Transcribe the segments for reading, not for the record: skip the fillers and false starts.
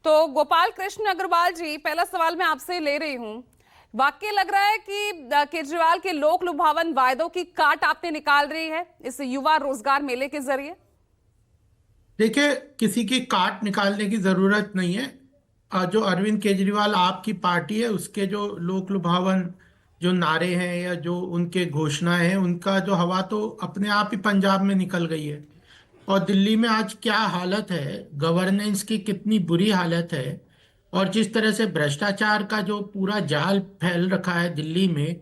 तो गोपाल कृष्ण अग्रवाल जी, पहला सवाल मैं आपसे ले रही हूं। वाकई लग रहा है कि केजरीवाल के लोक लुभावन वायदों की काट आपने निकाल रही है इस युवा रोजगार मेले के जरिए। देखिए, किसी की काट निकालने की जरूरत नहीं है। जो अरविंद केजरीवाल आपकी पार्टी है उसके जो लोक लुभावन जो नारे हैं या जो उनके घोषणाएं हैं, उनका जो हवा तो अपने आप ही पंजाब में निकल गई है। और दिल्ली में आज क्या हालत है, गवर्नेंस की कितनी बुरी हालत है, और जिस तरह से भ्रष्टाचार का जो पूरा जाल फैल रखा है दिल्ली में,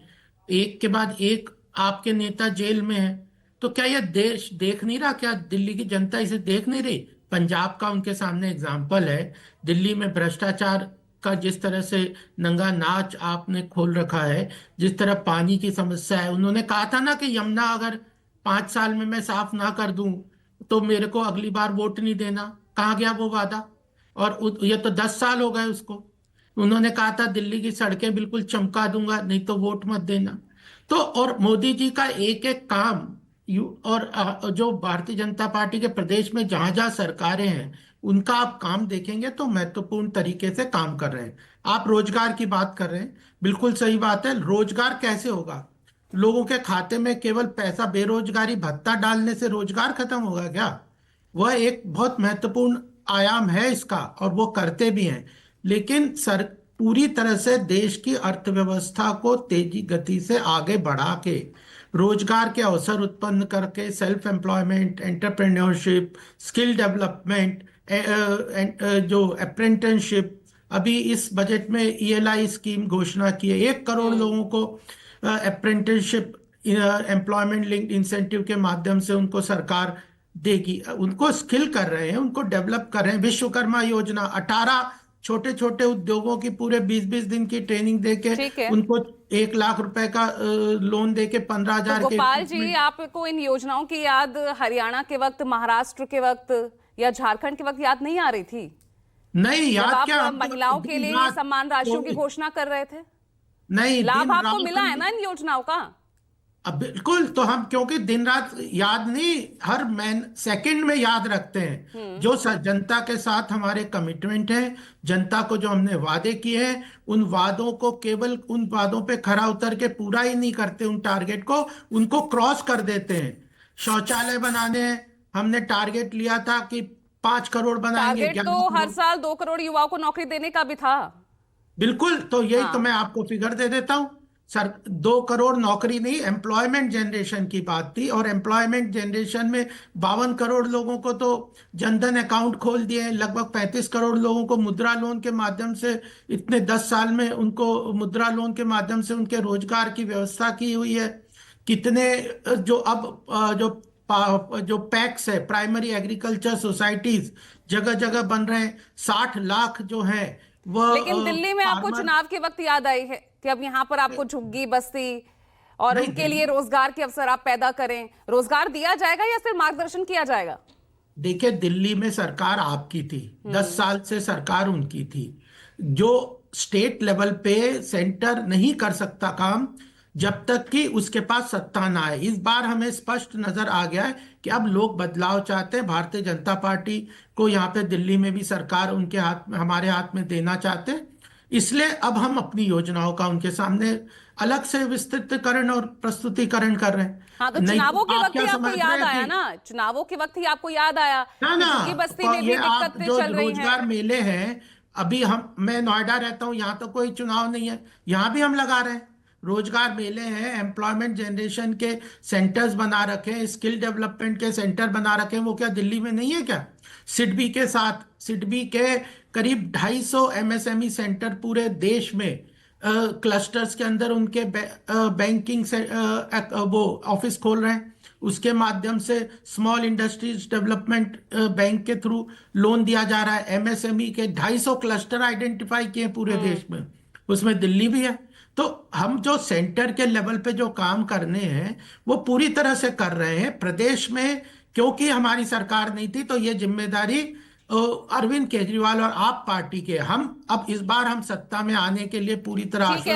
एक के बाद एक आपके नेता जेल में है। तो क्या यह देश देख नहीं रहा? क्या दिल्ली की जनता इसे देख नहीं रही? पंजाब का उनके सामने एग्जाम्पल है। दिल्ली में भ्रष्टाचार का जिस तरह से नंगा नाच आपने खोल रखा है, जिस तरह पानी की समस्या है। उन्होंने कहा था ना कि यमुना अगर 5 साल में मैं साफ ना कर दूं तो मेरे को अगली बार वोट नहीं देना। कहाँ गया वो वादा? और ये तो 10 साल हो गए उसको। उन्होंने कहा था दिल्ली की सड़कें बिल्कुल चमका दूंगा, नहीं तो वोट मत देना। तो और मोदी जी का एक एक काम और जो भारतीय जनता पार्टी के प्रदेश में जहां जहां सरकारें हैं, उनका आप काम देखेंगे तो महत्वपूर्ण तरीके से काम कर रहे हैं। आप रोजगार की बात कर रहे हैं, बिल्कुल सही बात है। रोजगार कैसे होगा? लोगों के खाते में केवल पैसा, बेरोजगारी भत्ता डालने से रोजगार खत्म होगा क्या? वह एक बहुत महत्वपूर्ण आयाम है इसका, और वो करते भी हैं। लेकिन सर, पूरी तरह से देश की अर्थव्यवस्था को तेजी गति से आगे बढ़ा के, रोजगार के अवसर उत्पन्न करके, self employment, entrepreneurship, skill development, जो अप्रेंटिसशिप, अभी इस बजट में ईएलआई स्कीम घोषणा की है। 1 करोड़ लोगों को अप्रेंटिसशिप एम्प्लॉयमेंट लिंक्ड इंसेंटिव के माध्यम से उनको सरकार देगी। उनको स्किल कर रहे हैं, उनको डेवलप कर रहे हैं। विश्वकर्मा योजना, 18 छोटे छोटे उद्योगों की पूरे 20-20 दिन की ट्रेनिंग देके ठीक है। उनको 1 लाख रुपए का लोन देके तो 15,000 के गोपाल जी, इक्विपमेंट। आपको इन योजनाओं की याद हरियाणा के वक्त, महाराष्ट्र के वक्त या झारखंड के वक्त याद नहीं आ रही थी नहीं जब याद आप क्या, हम तो महिलाओं के दिन लिए रात सम्मान राशियों की कोविड। घोषणा कर रहे थे? नहीं, लाभ दिन आपको रात मिला है हम। ना इन योजनाओं का? अब बिल्कुल, तो हम क्योंकि दिन रात याद नहीं, हर मैन सेकंड में याद रखते हैं। हम्म। जो जनता के साथ हमारे कमिटमेंट है, जनता को जो हमने वादे किए हैं, उन वादों को, केवल उन वादों पे खरा उतर के पूरा ही नहीं करते, उन टारगेट को उनको क्रॉस कर देते हैं। शौचालय बनाने हैं, हमने टारगेट लिया था कि 5 करोड़ बनाएंगे, टारगेट तो 11 हर करोड़। साल 2 करोड़ युवाओं को नौकरी देने का भी था। बिल्कुल, तो यही तो मैं हाँ। आपको फिगर दे देता हूं सर। 2 करोड़ नौकरी नहीं, एम्प्लॉयमेंट जनरेशन की बात थी। और एम्प्लॉयमेंट जनरेशन में 52 करोड़ लोगों को तो जनधन अकाउंट खोल दिए हैं। लगभग 35 करोड़ लोगों को मुद्रा लोन के माध्यम से, इतने 10 साल में उनको मुद्रा लोन के माध्यम से उनके रोजगार की व्यवस्था की हुई है। कितने जो अब जो पैक्स है, प्राइमरी एग्रीकल्चर सोसाइटीज, जगह जगह बन रहे हैं। 60 लाख जो है वह लेकिन दिल्ली में आपको फार्मर। चुनाव के वक्त याद आई है कि अब यहाँ पर आपको झुग्गी बस्ती और नहीं, उनके लिए दिल्ली। रोजगार के अवसर आप पैदा करें। रोजगार दिया जाएगा या सिर्फ मार्गदर्शन किया जाएगा? देखिए, दिल्ली में सरकार आपकी थी, 10 साल से सरकार उनकी थी। जो स्टेट लेवल पे सेंटर नहीं कर सकता काम जब तक कि उसके पास सत्ता ना आए। इस बार हमें स्पष्ट नजर आ गया है कि अब लोग बदलाव चाहते हैं। भारतीय जनता पार्टी को यहाँ पे दिल्ली में भी सरकार उनके हाथ में, हमारे हाथ में देना चाहते हैं। इसलिए अब हम अपनी योजनाओं का उनके सामने अलग से विस्तृतीकरण और प्रस्तुतिकरण कर रहे हाँ, तो हैं। नहीं चुनावों तो के आप वक्त क्या ही आपको समझ रहे याद हैं आया कि ना, चुनावों के वक्त ही आपको याद आया ना कि ना, झुग्गी बस्ती में ये भी आप दिक्कतें जो चल रही हैं। रोजगार मेले हैं, अभी हम, मैं नोएडा रहता हूँ, यहाँ तो कोई चुनाव नहीं है, यहाँ भी हम लगा रहे हैं। रोजगार मेले हैं, एम्प्लॉयमेंट जनरेशन के सेंटर्स बना रखे हैं, स्किल डेवलपमेंट के सेंटर बना रखे हैं। वो क्या दिल्ली में नहीं है क्या? सिडबी के साथ, सिडबी के करीब 250 एमएसएमई सेंटर पूरे देश में, क्लस्टर्स के अंदर उनके बैंकिंग से वो ऑफिस खोल रहे हैं। उसके माध्यम से स्मॉल इंडस्ट्रीज डेवलपमेंट बैंक के थ्रू लोन दिया जा रहा है। एमएसएमई के 250 क्लस्टर आइडेंटिफाई किए पूरे हम्म। देश में, उसमें दिल्ली भी है। तो हम जो सेंटर के लेवल पे जो काम करने हैं वो पूरी तरह से कर रहे हैं प्रदेश में। क्योंकि हमारी सरकार नहीं थी तो ये जिम्मेदारी अ, अरविंद केजरीवाल और आप पार्टी के, हम अब इस बार हम सत्ता में आने के लिए पूरी तरह ठीक है। आश्वस्त